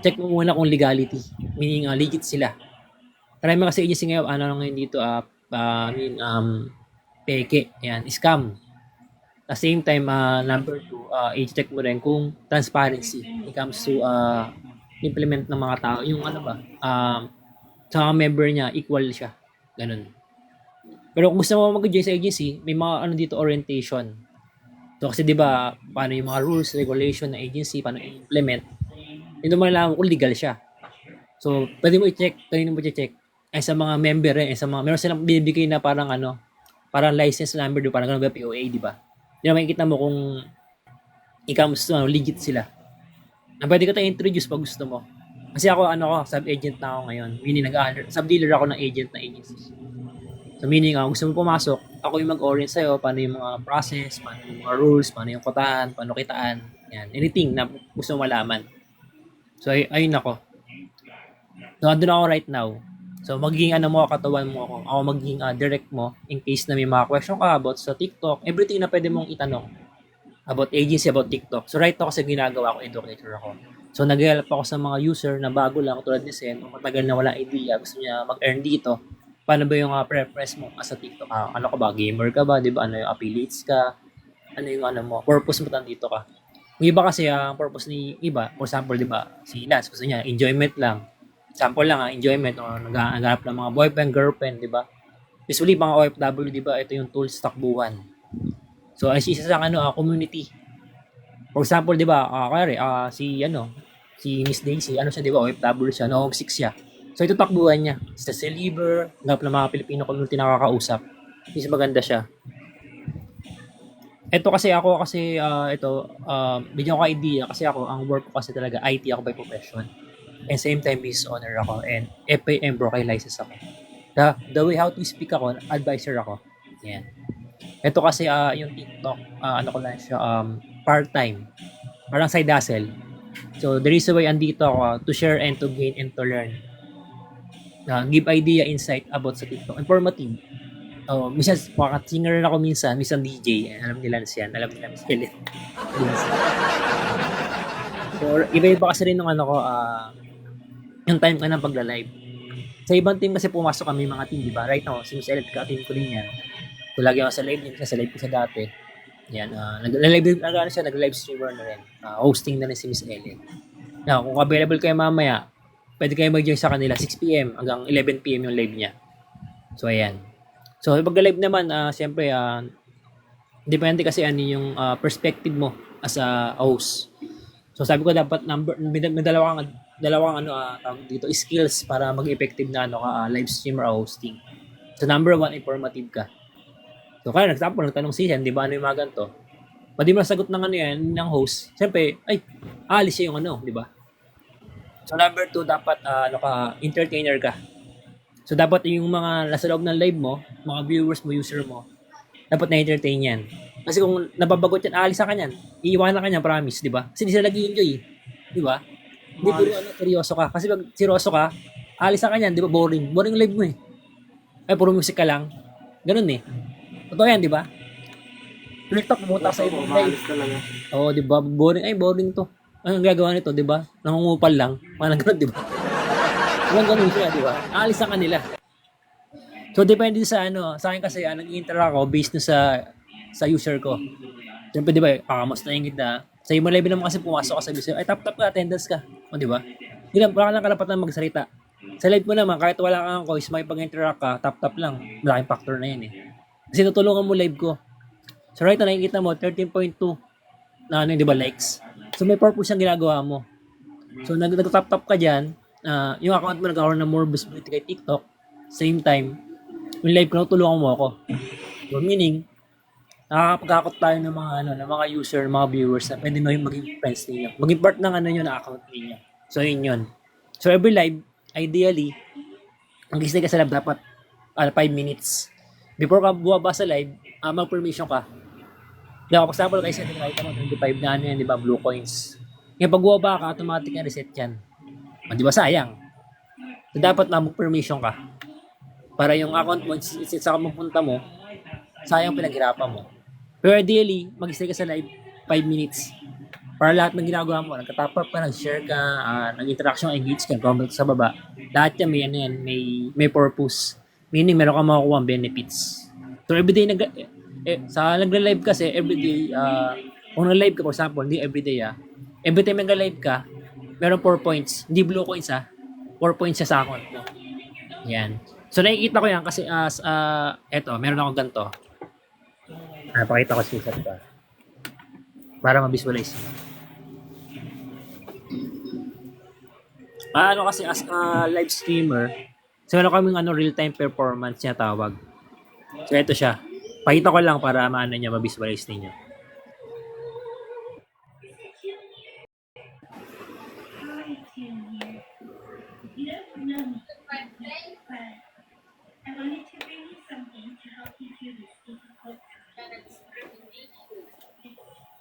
check mo muna kung legality. Meaning, legit sila. Marami kasi agency ngayon, ngayon dito, I mean, peke, yan, scam. At the same time, number two, i-check mo rin kung transparency when it comes to implement ng mga tao. Yung ano ba, sa mga member niya, equal siya. Ganun. Pero kung gusto mo mag-join sa agency, may mga ano dito, orientation. So kasi 'di ba, paano yung mga rules, regulation ng agency, paano i-implement, yun naman lang kung legal siya. So, pwede mo i-check, kanino mo i-check. Ay sa mga member sa mga, meron silang bibigay na parang parang license number, do parang ganun ba, POA, di ba? Yun makikita mo kung ikaw gusto, legit sila. Na pwede ka tayo introduce pag gusto mo. Kasi ako, sub-agent na ako ngayon. Meaning, sub-dealer ako ng agent na agency. So meaning, gusto mo pumasok, ako yung mag-orient sa'yo, paano yung mga process, paano yung mga rules, paano yung kotahan, paano kitaan, yan, anything na gusto mo malaman. So ayun ako. So andun ako right now. So magiging katawan mo ako. Ako magiging direct mo in case na may mga question ka about sa TikTok, everything na pwede mong itanong about agency, about TikTok. So right now kasi ginagawa ko, educator ako. So nag-help ako sa mga user na bago lang, tulad ni Sen, o matagal na wala idea, gusto niya mag-earn dito. Paano ba yung preference mo as a TikTok? Ano ka ba? Gamer ka ba? Di ba? Ano yung affiliates ka? Ano yung mo? Purpose mo dito ka? Yung iba kasi ang purpose ni iba, for example, di ba? Si Lance, gusto niya, enjoyment lang. Sample lang enjoyment o naghahanap ng mga boyfriend, girlfriend, di ba? Usually, mga OFW, di ba? Ito yung tools takbuhan. So, ay isa sa community. For example, di ba? Si Miss Daisy, siya, di ba? OFW siya, no, homesick siya. So ito takbuhan niya. Sa Celiber, ganap ng mga Pilipino community nakakausap. Is maganda siya. Ito kasi bigyan ko idea kasi ako, ang work ko kasi talaga, IT ako by profession. And same time, business owner ako. And FAM broker license ako. The way how to speak ako, advisor ako. Yan. Ito kasi yung TikTok, ko lang siya, part-time. Parang side hustle. So the reason why andito ako, to share and to gain and to learn. Give idea, insight about sa TikTok. Informative. Minsan, singer ako minsan DJ. Alam nila siya, alam nila Miss Helen. So, iba-iba kasi rin ng yung time ka ng pagla-live. Sa ibang team kasi pumasok kami mga team, di ba? Right now, si Miss Helen, ka-team ko rin yan. So, lagi ako sa live din, sa live ko sa dati. Yan, nag-live streamer na rin. Hosting na rin si Miss Helen. Now, kung available kayo mamaya, pwede kayo mag-join sa kanila 6 p.m. hanggang 11 p.m. yung live niya. So, ayan. So, pag live naman, siyempre, depende kasi yung perspective mo as a host. So, sabi ko dapat may dalawang dito, skills para mag-effective na live streamer o hosting. So, number one, informative ka. So, kaya nagtanong si Hen, di ba, yung mga ganito? Pwede mo nasagot ng ng host. Siyempre, alis siya yung di ba? So number two, dapat entertainer ka. So dapat yung mga nasa loob ng live mo, mga viewers mo, user mo, dapat na-entertain yan. Kasi kung nababagot yan, alis ka yan. Iiwanan ka yan, promise, di ba? Kasi di sila nag-i-enjoy, di ba? Hindi puro seryoso ka. Kasi pag seryoso ka, alis ka yan, di ba? Boring. Boring live mo puro music ka lang. Ganun Totoo yan, di ba? TikTok, pumunta sa ibang live. Oo, di ba? Boring. Boring to. Anong gagawa nito, di ba? Nangungupal lang. Parang ganun, di ba? Ganun siya, di ba? Aalis na kanila. So, depende sa sa akin kasi, nag-interact ako based na sa user ko. Siyempre, di ba, kakamustahin kita. Sa ibang live naman kasi pumasok ka sa user, tap ka, attendance ka. O, di ba? Hindi lang, wala lang karapatan magsalita. Sa live mo naman, kahit wala kang voice, makipag-interact ka, tap lang. Malaking factor na yan Kasi tutulungan mo live ko. So, right na nakikita mo, 13.2 na di ba, likes. So, may purpose yung ginagawa mo. So, nag-tap ka dyan, yung account mo nagkaroon ng more visibility kay TikTok, same time, yung live ko, tulungan mo ako. So, meaning, nakakapagkakot tayo ng mga user, mga viewers na pwede mo yung maging friends ninyo. Maging part ng na account ninyo. So, yun. So, every live, ideally, ang gising ka sa live dapat 5 minutes. Before ka buwaba sa live, mag-permission ka. Kaya for example, kasi nakita mo 25 na yan, di ba, blue coins. Ngayon, pag buwaba ka, automatic na reset yan. Di ba, sayang. So, dapat na mag-permission ka. Para yung account mo, sa mapunta mo, sayang pinaghirapan mo. Pero ideally, mag-stay ka sa live 5 minutes. Para lahat ng ginagawa mo, nagka-top up ka, nag-share ka, nag-interaction, engage ka, comment sa baba. Lahat yan may ano yan, may purpose. Meaning meron ka makukuha benefits. So everyday sa nagla-live kasi everyday kung nag-live ka for example, hindi everyday every time nag-live ka, meron 4 points. Hindi blue coins 4 points siya sa account mo. Yan. So nakikita ko yan kasi eto, meron ako ganito. Pakita ko screenshot ka. Para ma-visualize mo. Ano kasi as a live streamer, so meron kaming real-time performance niya tawag. So ito siya. Pakita ko lang para maano niya, ma-visualize ninyo.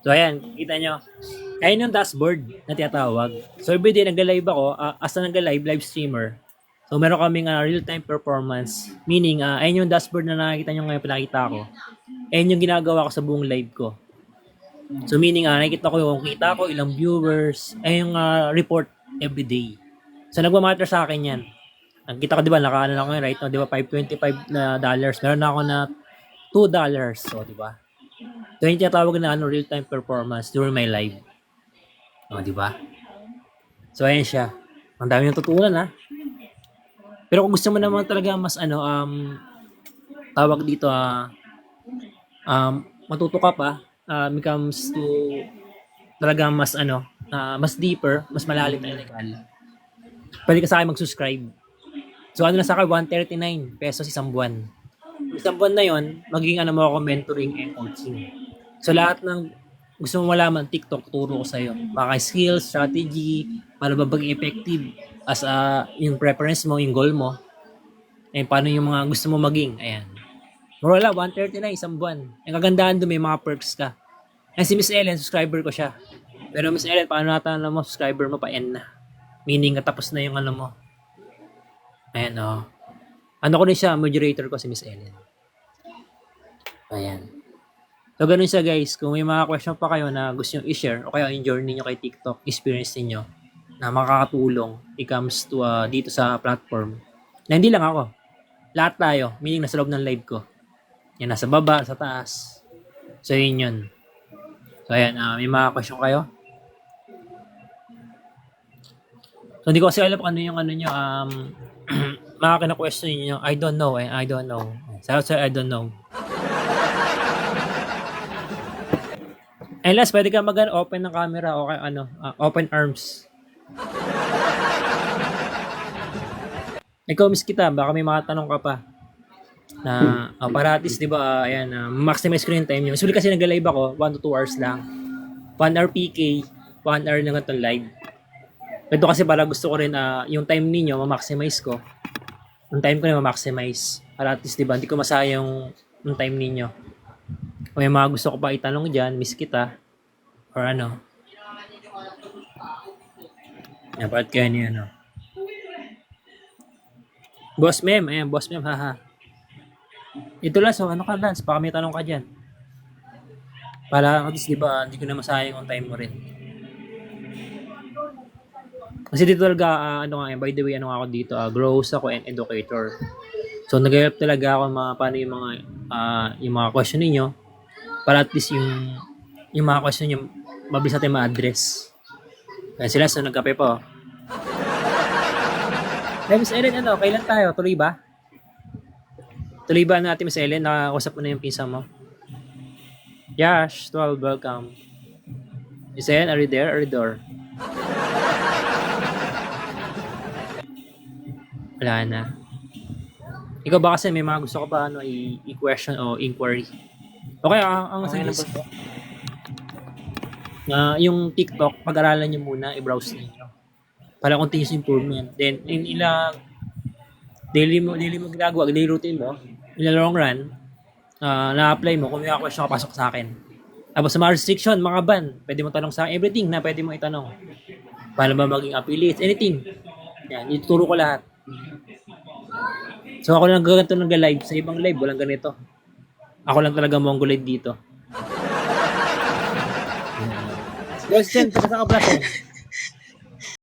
So ayan, kita nyo. Ayun yung dashboard na tinatawag. So everyday nagla-live ako, as a live streamer. So meron kaming real-time performance. Meaning, ayun yung dashboard na nakikita nyo ngayon, pinakita ko. Ayun yung ginagawa ko sa buong live ko. So meaning, nakikita ko yung kita ko, ilang viewers, ayun yung report everyday. So nagmamatter sa akin yan. Nakita ko, di ba, nakaano na ako yun, right now, di ba, $525 na dollars. Meron na ako na $2. So, di ba? So, yung tinatawag na real-time performance during my live. O, di ba? So, ayan siya. Ang dami yung tutunan, Pero kung gusto mo naman talaga mas, tawag dito, matuto ka pa, becomes to, talaga mas, mas deeper, mas malalim na illegal. Pwede ka sa akin mag-subscribe. So, na sa akin, 139 pesos isang buwan. Isang buwan na yon, magiging mo ako mentoring and coaching. So lahat ng gusto mo malaman, TikTok, turo ko sa'yo. Baka skills, strategy, paano ba maging effective as yung preference mo, yung goal mo. And paano yung mga gusto mo maging. Ayan. Wala, 139 isang buwan. Ang kagandahan doon, may mga perks ka. And si Miss Ellen, subscriber ko siya. Pero Miss Ellen, paano natin mo, subscriber mo pa end na. Meaning, tapos na yung mo. Ayan, ko rin siya, moderator ko si Miss Ellen. Ayan. So, ganun siya guys. Kung may mga question pa kayo na gusto nyo i-share o kaya yung journey nyo kay TikTok, experience niyo na makakatulong it comes to dito sa platform. Na hindi lang ako. Lahat tayo. Meaning nasa loob ng live ko. Yan, nasa baba, sa taas. So, yun. So, ayan. May mga question kayo? So, hindi ko kasi alam kung ano yung nyo. Mga kina-question nyo. I don't know. I don't know. Sir, I don't know. Unless pwede ka open ng camera o open arms. Ikaw miss kita, baka may mga tanong ka pa. Na para at least 'di ba, maximize screen time niyo. Usually kasi nag-live ako 1 to 2 hours lang. 1 hour PK, 1 hour lang itong live. Ito kasi para gusto ko rin yung time niyo ma-maximize ko. Yung time ko na ma-maximize. Para at least 'di ba, hindi ko masayang yung time niyo. O may mga gusto ko pa itanong dyan, miss kita. Or Dapat kaya niya, Boss Mem, ayan, Boss Mem, haha. Ito lang, so ka, Lance? Baka may tanong ka dyan. Para, at least, di ba, hindi ko na masayang yung time mo rin. Kasi dito talaga, by the way, ako dito, grows ako and educator. So, nag-help talaga ako paano yung mga question ninyo. Para at least yung mga question nyo, mabilis natin ma-address. Kaya sila, so nagkape po. Miss Ellen, kailan tayo? Tuloy ba? Tuloy ba natin, Miss Ellen? Nakakusap mo na yung pinsa mo? Yash, 12, welcome. Miss Ellen, are you there? Are you there? Wala na. Ikaw ba kasi may mga gusto ko pa i-question o inquiry? Okay, ang suggest ko na yung TikTok, pag-aralan nyo muna, i-browse niyo para continuous improvement. Then, in daily mo ginagawa, daily routine mo, in the long run, na-apply mo, kung may question ka, pasok sa akin. Tapos sa mga restriction, mga ban, pwede mo tanong sa everything na pwede mo itanong. Paano ba maging affiliate, anything. Yan, ituturo ko lahat. So, ako lang ganito nag-live. Sa ibang live, walang ganito. Ako lang talaga mongoloid dito. Blast yan, taga sa ka blast yan.